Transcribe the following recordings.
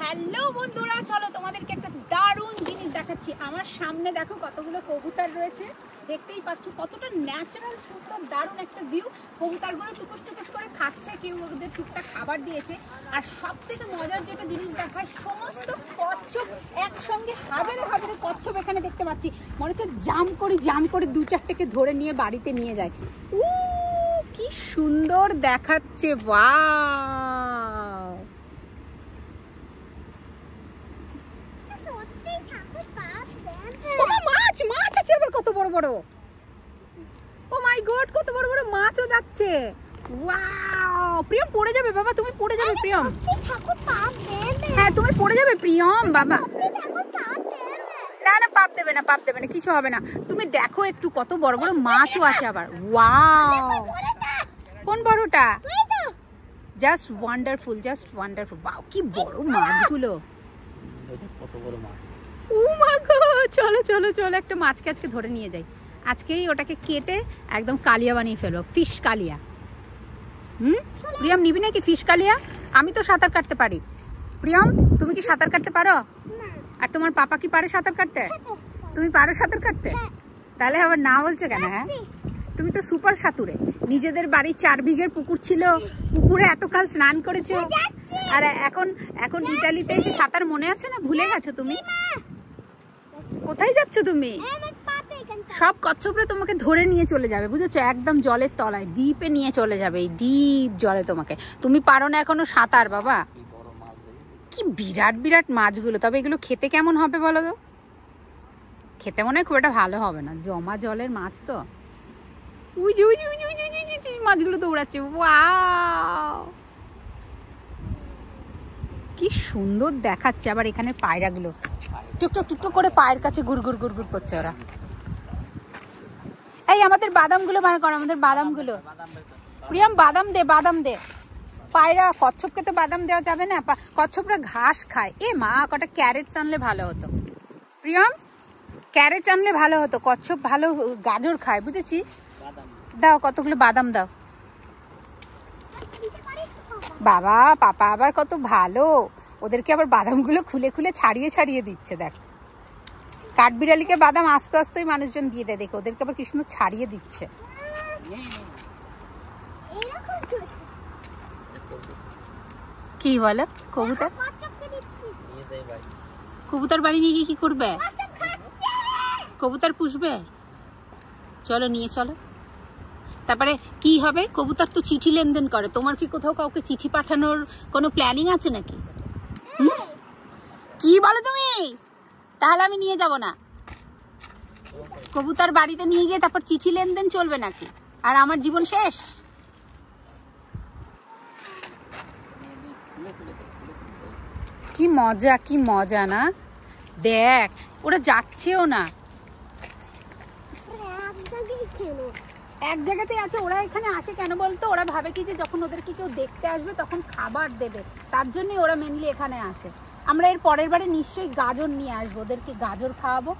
Hello বন্ধুরা, চলো তোমাদেরকে একটা দারুণ জিনিস দেখাচ্ছি। আমার সামনে দেখো কতগুলো কবুতর রয়েছে, দেখতেই পাচ্ছ কতটা ন্যাচারাল সুন্দর দারুণ একটা ভিউ। কবুতরগুলো টুকুস টুকুস করে খাচ্ছে, কেউ ওদের টুকটাক খাবার দিয়েছে। আর সব থেকে মজার যেটা জিনিস দেখায়, সমস্ত কচ্ছপ একসঙ্গে, হাজারে হাজারে কচ্ছপ এখানে দেখতে পাচ্ছি। মনে হচ্ছে জাম করে দু চারটেকে ধরে নিয়ে বাড়িতে নিয়ে যায়। কি সুন্দর দেখাচ্ছে, ওয়াও! মাছ আছে আবার কত বড় বড়। ও মাই গড, কত বড় বড় মাছও যাচ্ছে। ওয়াও! প্রিয়ম পড়ে যাবে বাবা, তুমি পড়ে যাবে প্রিয়ম। হ্যাঁ তুমি পড়ে যাবে প্রিয়ম বাবা। না না, পাপ দেবে না, পাপ দেবে না, কিছু হবে না। তুমি দেখো একটু কত বড় বড় মাছও আছে আবার। ওয়াও! কোন বড়টা? Just wonderful, just wonderful. Wow, কি বড় মাছগুলো। কত বড় মাছ। ও মা গো, চলো চলো চলো, একটা মাছকে আজকে ধরে নিয়ে যাই। আজকেই ওটাকে কেটে একদম কালিয়া বানিয়ে ফেলবো, ফিশ কালিয়া। প্রিয়ম নিবি নাকি ফিশ কালিয়া? আমি তো সাঁতার কাটতে পারি। প্রিয়ম তুমি কি সাঁতার কাটতে পারো? আর তোমার পাপা কি পারে সাঁতার কাটতে? তুমি পারো সাঁতার কাটতে? তাহলে আবার না বলছো কেন? হ্যাঁ, তুমি তো সুপার সাঁতুরে। নিজেদের বাড়ির 4 বিঘের পুকুর ছিল, পুকুরে এতকাল স্নান করেছো। আর এখন এখন ইটালিতে এসে সাঁতার মনে আছে না? ভুলে গেছো তুমি? কোথায় যাচ্ছ তুমি? সব কচ্ছপরা তোমাকে ধরে নিয়ে চলে যাবে, বুঝেছো? একদম জলের তলায় ডিপে নিয়ে চলে যাবে, এই ডিপ জলে তোমাকে। তুমি পারো না এখনো সাঁতার বাবা। কি বিরাট বিরাট মাছগুলো। তবে এগুলো খেতে কেমন হবে বলো তো? খেতে মনে হয় খুব একটা ভালো হবে না, জমা জলের মাছ তো। উই যে মাছগুলো দৌড়াচ্ছে। ওয়াও, কি সুন্দর দেখাচ্ছে। আবার এখানে পায়রাগুলো টুকটুক টুকটুক করে পায়ের কাছে গুড়গুড় গুড়গুড় করছে ওরা। এই আমাদের বাদামগুলো বার কর, আমাদের বাদামগুলো। প্রিয়ম বাদাম দে, বাদাম দে। পায়রা, কচ্ছপকে তো বাদাম দেওয়া যাবে না, কচ্ছপরা ঘাস খায়। এ মা, কটা ক্যারেট আনলে ভালো হতো। প্রিয়ম ক্যারেট আনলে ভালো হতো, কচ্ছপ ভালো গাজর খায়, বুঝেছি। দাও কতগুলো বাদাম দাও। বাবা, পাপা আবার কত ভালো, ওদেরকে আবার বাদামগুলো খুলে খুলে ছাড়িয়ে ছাড়িয়ে দিচ্ছে। দেখ, কাঠবিড়ালিকে বাদাম আস্তে আস্তে মানুষজন দিয়ে দেয়, দেখো ওদেরকে আবার কৃষ্ণ ছাড়িয়ে দিচ্ছে। কি বলো? কবুতর, কবুতর বাড়ি নিয়ে গিয়ে কি করবে? কবুতর পুষবে? চলো নিয়ে চলো। তারপরে কি হবে? কবুতর তো চিঠি লেনদেন করে। তোমার কি কোথাও কাউকে চিঠি পাঠানোর কোনো প্ল্যানিং আছে নাকি? কি বলো তুমি? তাহলে আমি নিয়ে যাব না। কবুতর বাড়িতে নিয়ে গিয়ে তারপর চিঠি লেনদেন চলবে নাকি? আর আমার জীবন শেষ? কি মজা, কি মজা না? দেখ ওরা যাচ্ছেও না, এক জায়গাতে আছে। ওরা এখানে আসে কেন বলতো? ওরা ভাবে কি যে যখন ওদেরকে কেউ দেখতে আসবে তখন খাবার দেবে, তার জন্যই ওরা মেনলি এখানে আসে। আমরা এর পরের বারে নিশ্চয়ই গাজর নিয়ে আসবো, ওদেরকে গাজর খাওয়াবো।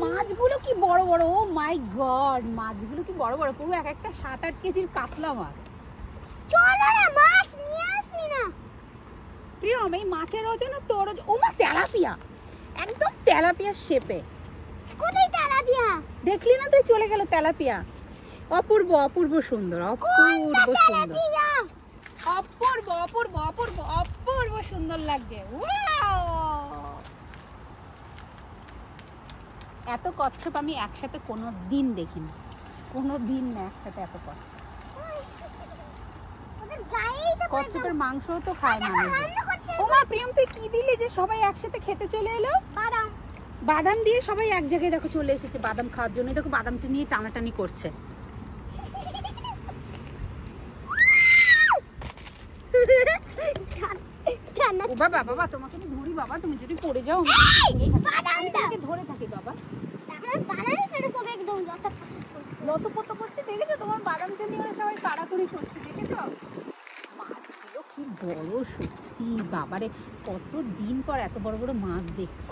মাছগুলো কি বড় বড়, ও মাই গড, মাছগুলো কি বড় বড়, পুরো এক একটা 7-8 কেজির কাতলা মাছ। চলো না, মাছ নিয়ে আসি না। প্রিয়ম এই মাছের ওজন তোর, ও মা তেলাপিয়া, একদম তেলাপিয়ার শেপে। কোথায় তেলাপিয়া? দেখলি না তুই? চলে গেল তেলাপিয়া। অপূর্ব অপূর্ব সুন্দর, অপূর্ব সুন্দর, অপূর্ব অপূর্ব অপূর্ব অপূর্ব সুন্দর লাগছে। এত কচ্ছপ আমি একসাথে কোনো দিন দেখিনি, কোনো দিন না একসাথে এত কচ্ছপ। কচ্ছপের মাংসও তো খায় মানুষ। ও মা, প্রিয়ম তুই কি দিলি যে সবাই একসাথে খেতে চলে এলো? বাদাম দিয়ে সবাই এক জায়গায় দেখো চলে এসেছে বাদাম খাওয়ার জন্য। দেখো বাদামটা নিয়ে টানাটানি করছে। ও বাবা, বাবা তোমাকে ধরি বাবা, তুমি যদি পড়ে যাও। ধরে থাকি বাবা, লতপত করতে দেখেছো? তোমার বাদামটা নিয়ে ওরা সবাই কাড়াকুড়ি করছে, দেখেছো? মাছগুলো কি বড় সত্যি, বাবারে কত দিন পর এত বড় বড় মাছ দেখছি।